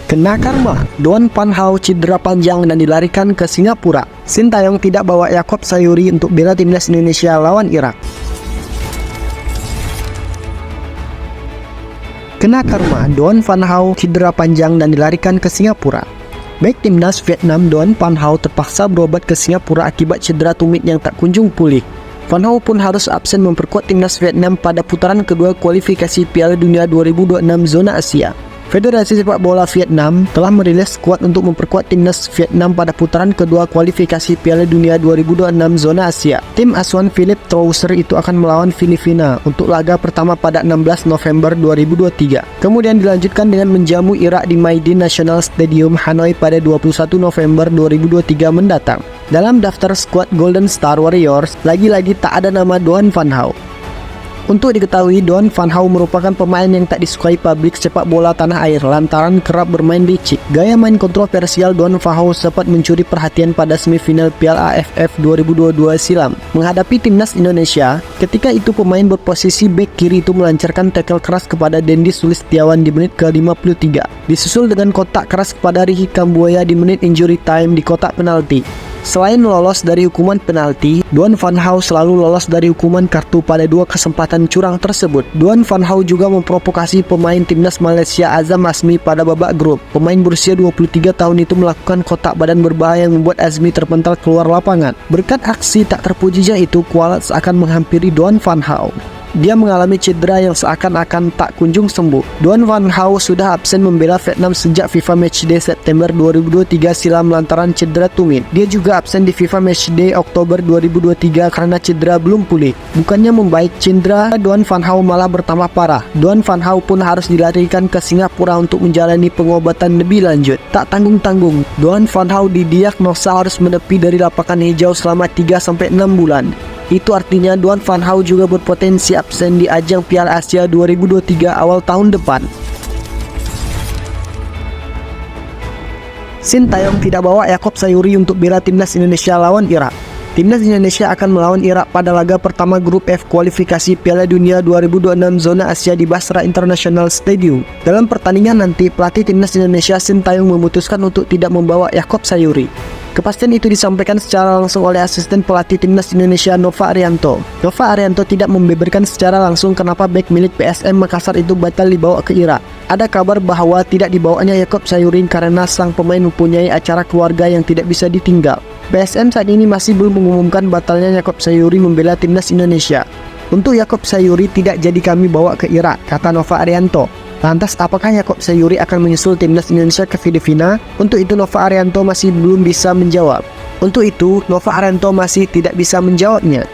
Kena karma, Don Van Hau cedera panjang dan dilarikan ke Singapura. Sintayong tidak bawa Yaakob Sayuri untuk bela timnas Indonesia lawan Irak. Kena karma, Don Van Hau cedera panjang dan dilarikan ke Singapura. Baik timnas Vietnam, Don Van Hau terpaksa berobat ke Singapura akibat cedera tumit yang tak kunjung pulih. Van Hau pun harus absen memperkuat timnas Vietnam pada putaran kedua kualifikasi Piala Dunia 2026 zona Asia. Federasi Sepak Bola Vietnam telah merilis skuad untuk memperkuat timnas Vietnam pada putaran kedua kualifikasi Piala Dunia 2026 zona Asia. Tim asuhan Philip Trouser itu akan melawan Filipina untuk laga pertama pada 16 November 2023. Kemudian dilanjutkan dengan menjamu Irak di Maidin National Stadium Hanoi pada 21 November 2023 mendatang. Dalam daftar skuad Golden Star Warriors, lagi-lagi tak ada nama Don Van Hau. Untuk diketahui, Don Van Hau merupakan pemain yang tak disukai publik sepak bola tanah air lantaran kerap bermain licik. Gaya main kontroversial Don Van Hau sempat mencuri perhatian pada semifinal Piala AFF 2022 silam menghadapi timnas Indonesia. Ketika itu pemain berposisi bek kiri itu melancarkan tackle keras kepada Dendi Sulistiawan di menit ke-53, disusul dengan kotak keras kepada Ricky Kambuaya di menit injury time di kotak penalti. Selain lolos dari hukuman penalti, Don Van Hau selalu lolos dari hukuman kartu pada dua kesempatan curang tersebut. Don Van Hau juga memprovokasi pemain timnas Malaysia Azam Azmi pada babak grup. Pemain berusia 23 tahun itu melakukan kotak badan berbahaya yang membuat Azmi terpental keluar lapangan. Berkat aksi tak terpujinya itu, kualat seakan menghampiri Don Van Hau. Dia mengalami cedera yang seakan-akan tak kunjung sembuh. Don Van Hau sudah absen membela Vietnam sejak FIFA Matchday September 2023 silam lantaran cedera tumit. Dia juga absen di FIFA Matchday Oktober 2023 karena cedera belum pulih. Bukannya membaik, cedera Don Van Hau malah bertambah parah. Don Van Hau pun harus dilarikan ke Singapura untuk menjalani pengobatan lebih lanjut. Tak tanggung-tanggung, Don Van Hau didiagnosa harus menepi dari lapangan hijau selama 3-6 bulan. Itu artinya Don Van Hau juga berpotensi absen di ajang Piala Asia 2023 awal tahun depan. Sintayong tidak bawa Yaakob Sayuri untuk bela timnas Indonesia lawan Irak. Timnas Indonesia akan melawan Irak pada laga pertama grup F kualifikasi Piala Dunia 2026 zona Asia di Basra International Stadium. Dalam pertandingan nanti, pelatih timnas Indonesia Sintayong memutuskan untuk tidak membawa Yaakob Sayuri. Kepastian itu disampaikan secara langsung oleh asisten pelatih timnas Indonesia Nova Arianto. Nova Arianto tidak membeberkan secara langsung kenapa bek milik PSM Makassar itu batal dibawa ke Irak. Ada kabar bahwa tidak dibawanya Yaakob Sayuri karena sang pemain mempunyai acara keluarga yang tidak bisa ditinggal. PSM saat ini masih belum mengumumkan batalnya Yaakob Sayuri membela timnas Indonesia. Untuk Yaakob Sayuri tidak jadi kami bawa ke Irak, kata Nova Arianto. Lantas apakah Yaakob Sayuri akan menyusul timnas Indonesia ke Filipina? Untuk itu Nova Arianto masih belum bisa menjawab. Untuk itu Nova Arianto masih tidak bisa menjawabnya.